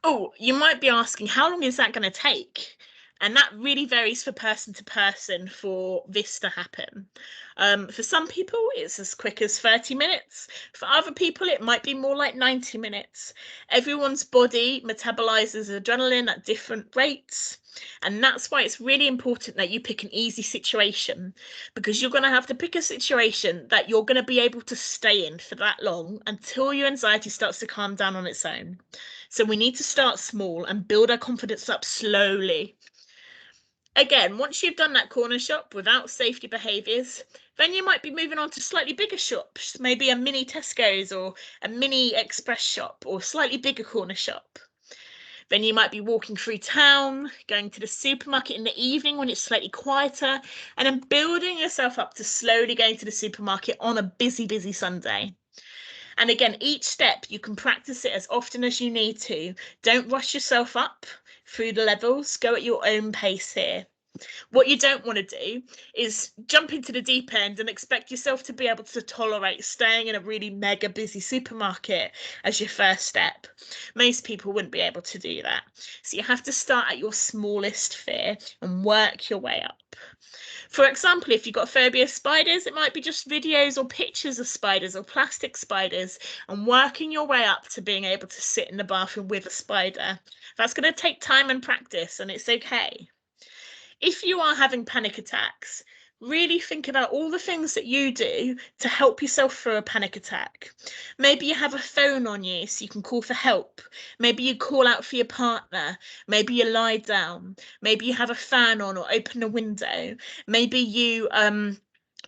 Oh, you might be asking, how long is that going to take? And that really varies for person to person for this to happen. For some people, it's as quick as 30 minutes. For other people, it might be more like 90 minutes. Everyone's body metabolizes adrenaline at different rates. And that's why it's really important that you pick an easy situation, because you're going to have to pick a situation that you're going to be able to stay in for that long until your anxiety starts to calm down on its own. So we need to start small and build our confidence up slowly. Again, once you've done that corner shop without safety behaviours, then you might be moving on to slightly bigger shops, maybe a mini Tesco's or a mini express shop or slightly bigger corner shop. Then you might be walking through town, going to the supermarket in the evening when it's slightly quieter, and then building yourself up to slowly going to the supermarket on a busy, busy Sunday. And again, each step, you can practice it as often as you need to. Don't rush yourself up through the levels. Go at your own pace here. What you don't want to do is jump into the deep end and expect yourself to be able to tolerate staying in a really mega busy supermarket as your first step. Most people wouldn't be able to do that. So you have to start at your smallest fear and work your way up. For example, if you've got a phobia of spiders, it might be just videos or pictures of spiders or plastic spiders and working your way up to being able to sit in the bathroom with a spider. That's going to take time and practice, and it's okay. If you are having panic attacks, really think about all the things that you do to help yourself through a panic attack. Maybe you have a phone on you so you can call for help. Maybe you call out for your partner. Maybe you lie down. Maybe you have a fan on or open a window. Maybe you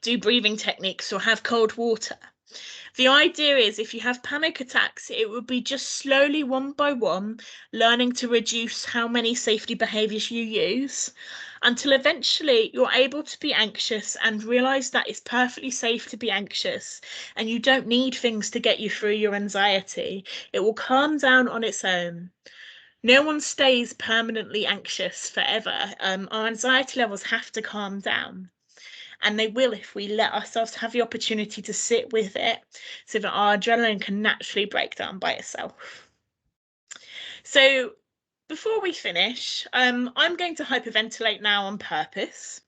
do breathing techniques or have cold water. The idea is if you have panic attacks, it would be just slowly, one by one, learning to reduce how many safety behaviours you use until eventually you're able to be anxious and realise that it's perfectly safe to be anxious and you don't need things to get you through your anxiety. It will calm down on its own. No one stays permanently anxious forever. Our anxiety levels have to calm down. And they will if we let ourselves have the opportunity to sit with it so that our adrenaline can naturally break down by itself. So before we finish, I'm going to hyperventilate now on purpose.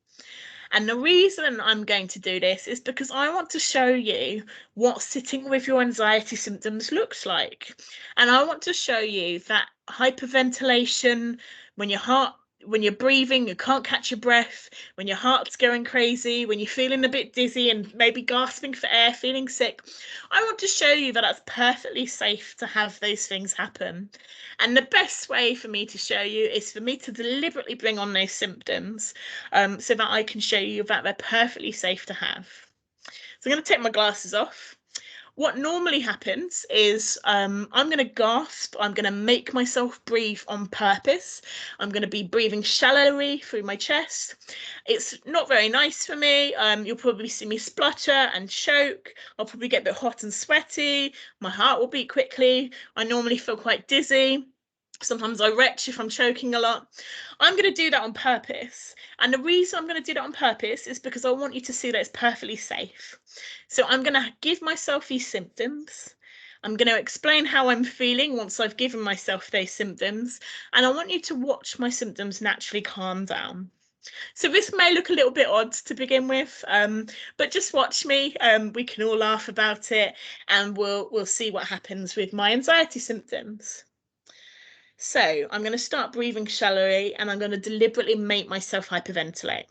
And the reason I'm going to do this is because I want to show you what sitting with your anxiety symptoms looks like. And I want to show you that hyperventilation, when you're breathing, you can't catch your breath, when your heart's going crazy, when you're feeling a bit dizzy and maybe gasping for air, feeling sick, I want to show you that it's perfectly safe to have those things happen. And the best way for me to show you is for me to deliberately bring on those symptoms so that I can show you that they're perfectly safe to have. So I'm going to take my glasses off. What normally happens is I'm going to gasp. I'm going to make myself breathe on purpose. I'm going to be breathing shallowly through my chest. It's not very nice for me. You'll probably see me splutter and choke. I'll probably get a bit hot and sweaty. My heart will beat quickly. I normally feel quite dizzy. Sometimes I retch if I'm choking a lot. I'm going to do that on purpose. And the reason I'm going to do that on purpose is because I want you to see that it's perfectly safe. So I'm going to give myself these symptoms. I'm going to explain how I'm feeling once I've given myself those symptoms. And I want you to watch my symptoms naturally calm down. So this may look a little bit odd to begin with, but just watch me. We can all laugh about it, and we'll see what happens with my anxiety symptoms. So I'm going to start breathing shallowly, and I'm going to deliberately make myself hyperventilate.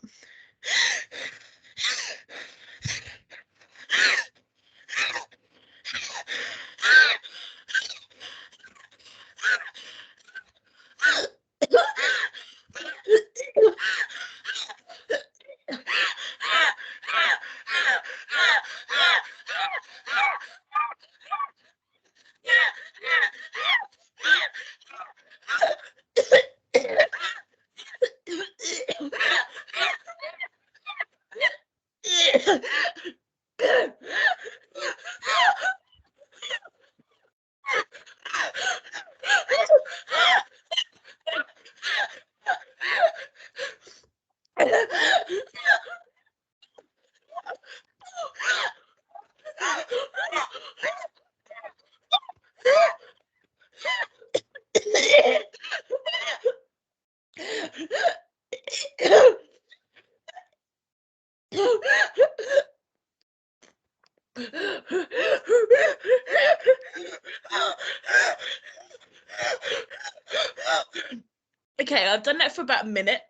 Okay, I've done that for about a minute,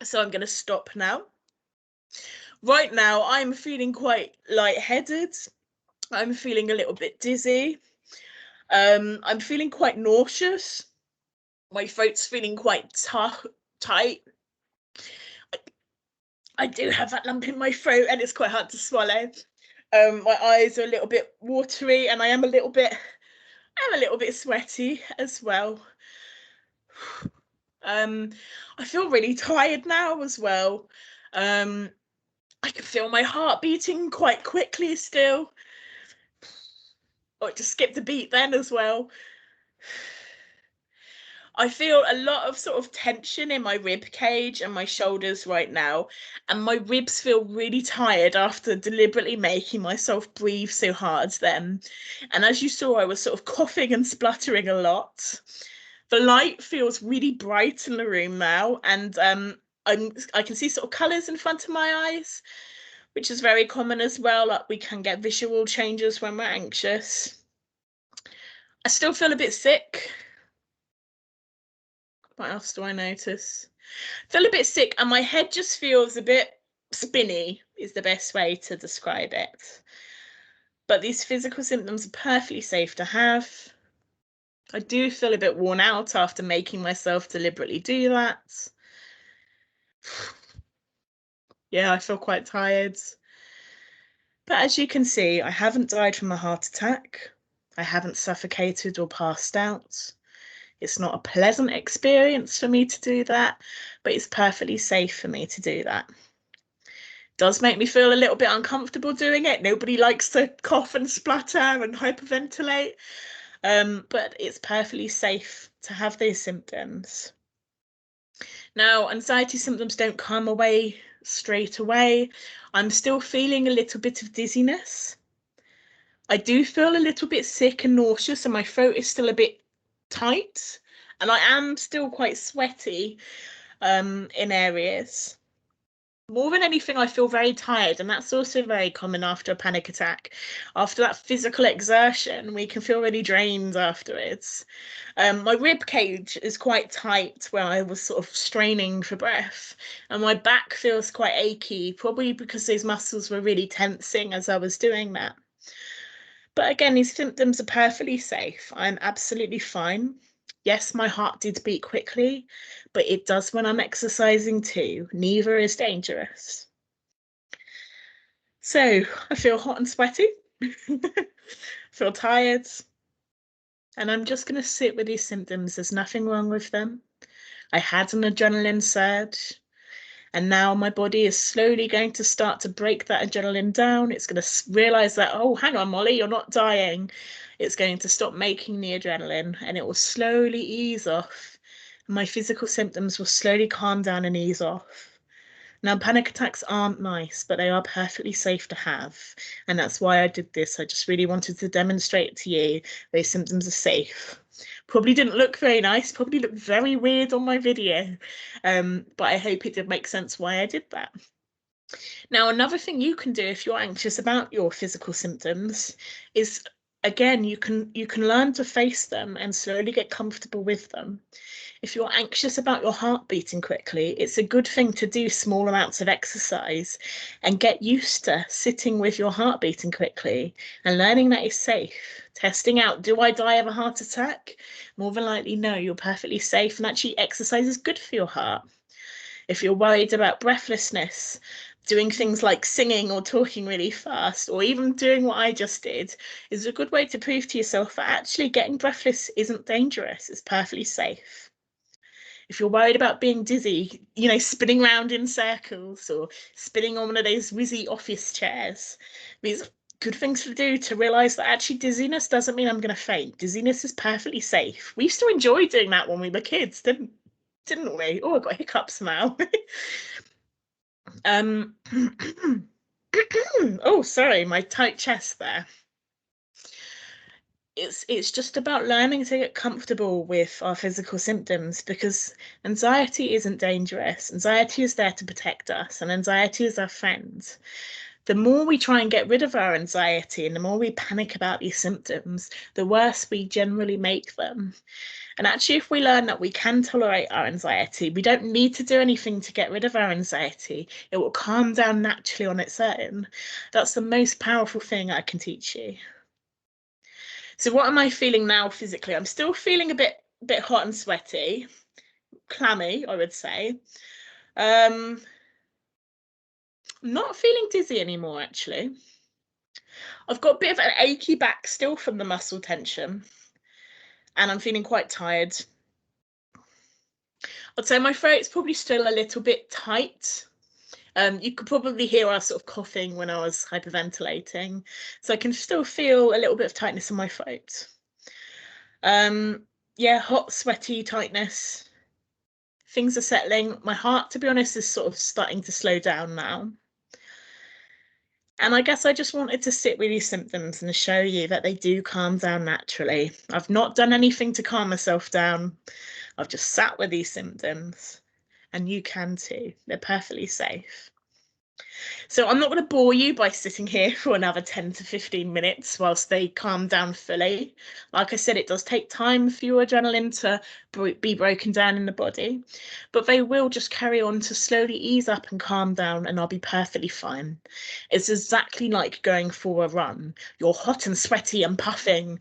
so I'm going to stop now. Right now, I'm feeling quite lightheaded. I'm feeling a little bit dizzy. I'm feeling quite nauseous. My throat's feeling quite tight. I do have that lump in my throat, and it's quite hard to swallow. My eyes are a little bit watery, and I'm a little bit sweaty as well. I feel really tired now as well. I can feel my heart beating quite quickly still. Oh, it just skipped a beat then as well. I feel a lot of sort of tension in my rib cage and my shoulders right now, and my ribs feel really tired after deliberately making myself breathe so hard then. And as you saw, I was sort of coughing and spluttering a lot. The light feels really bright in the room now, and I can see sort of colours in front of my eyes, which is very common as well. Like, we can get visual changes when we're anxious. I still feel a bit sick. What else do I notice? I feel a bit sick, and my head just feels a bit spinny, is the best way to describe it. But these physical symptoms are perfectly safe to have. I do feel a bit worn out after making myself deliberately do that. Yeah, I feel quite tired. But as you can see, I haven't died from a heart attack. I haven't suffocated or passed out. It's not a pleasant experience for me to do that, but it's perfectly safe for me to do that. It does make me feel a little bit uncomfortable doing it. Nobody likes to cough and splutter and hyperventilate, but it's perfectly safe to have those symptoms. Now, anxiety symptoms don't come away straight away. I'm still feeling a little bit of dizziness. I do feel a little bit sick and nauseous, and my throat is still a bit tight, and I am still quite sweaty in areas. More than anything, I feel very tired, and that's also very common after a panic attack. After that physical exertion, we can feel really drained afterwards. My rib cage is quite tight where I was sort of straining for breath, and my back feels quite achy, probably because those muscles were really tensing as I was doing that. But again, these symptoms are perfectly safe. I'm absolutely fine. Yes, my heart did beat quickly, but it does when I'm exercising too. Neither is dangerous. So I feel hot and sweaty, feel tired, and I'm just going to sit with these symptoms. There's nothing wrong with them. I had an adrenaline surge, And now my body is slowly going to start to break that adrenaline down. It's going to realize that, oh, hang on, Molly, you're not dying. It's going to stop making the adrenaline and it will slowly ease off. My physical symptoms will slowly calm down and ease off. Now, panic attacks aren't nice, but they are perfectly safe to have. And that's why I did this. I just really wanted to demonstrate to you those symptoms are safe. Probably didn't look very nice, probably looked very weird on my video. But I hope it did make sense why I did that. Now, another thing you can do if you're anxious about your physical symptoms is, again, you can learn to face them and slowly get comfortable with them. If you're anxious about your heart beating quickly, it's a good thing to do small amounts of exercise and get used to sitting with your heart beating quickly and learning that is safe. Testing out, do I die of a heart attack? More than likely, no, you're perfectly safe, and actually exercise is good for your heart. If you're worried about breathlessness, doing things like singing or talking really fast, or even doing what I just did, is a good way to prove to yourself that actually getting breathless isn't dangerous, it's perfectly safe. If you're worried about being dizzy, spinning around in circles or spinning on one of those whizzy office chairs, these are good things to do to realise that actually dizziness doesn't mean I'm going to faint. Dizziness is perfectly safe. We used to enjoy doing that when we were kids, didn't we? Oh, I've got hiccups now. Oh, sorry, my tight chest there. It's just about learning to get comfortable with our physical symptoms, because anxiety isn't dangerous. Anxiety is there to protect us, and anxiety is our friend. The more we try and get rid of our anxiety and the more we panic about these symptoms, the worse we generally make them. And actually, if we learn that we can tolerate our anxiety, we don't need to do anything to get rid of our anxiety. It will calm down naturally on its own. That's the most powerful thing I can teach you. So what am I feeling now physically? I'm still feeling a bit hot and sweaty, clammy, I would say. I'm not feeling dizzy anymore, actually. I've got a bit of an achy back still from the muscle tension, and I'm feeling quite tired. I'd say my throat's probably still a little bit tight. You could probably hear us sort of coughing when I was hyperventilating, so I can still feel a little bit of tightness in my throat. Yeah, hot, sweaty, tightness. Things are settling. My heart, to be honest, is sort of starting to slow down now. And I guess I just wanted to sit with these symptoms and show you that they do calm down naturally. I've not done anything to calm myself down. I've just sat with these symptoms, and you can too. They're perfectly safe. So I'm not going to bore you by sitting here for another 10 to 15 minutes whilst they calm down fully. Like I said, it does take time for your adrenaline to be broken down in the body, but they will just carry on to slowly ease up and calm down, and I'll be perfectly fine. It's exactly like going for a run. You're hot and sweaty and puffing,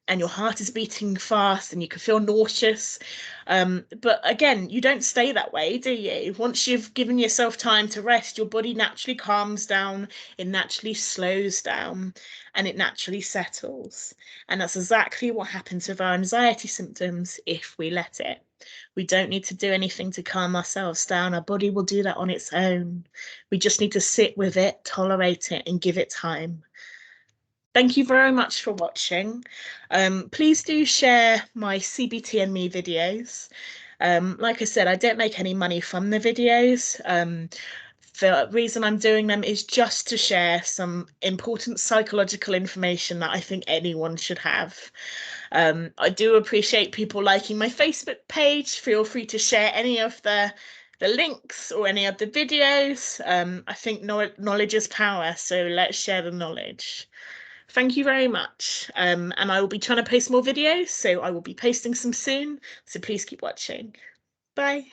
and your heart is beating fast and you can feel nauseous. But again, you don't stay that way, do you? Once you've given yourself time to rest, your body naturally calms down, it naturally slows down, and it naturally settles. And that's exactly what happens with our anxiety symptoms if we let it. We don't need to do anything to calm ourselves down. Our body will do that on its own. We just need to sit with it, tolerate it, and give it time. Thank you very much for watching. Please do share my CBTandME videos. Like I said, I don't make any money from the videos. The reason I'm doing them is just to share some important psychological information that I think anyone should have. I do appreciate people liking my Facebook page. Feel free to share any of the links or any of the videos. I think knowledge is power, so let's share the knowledge. Thank you very much. And I will be trying to post more videos, so I will be posting some soon. So please keep watching. Bye.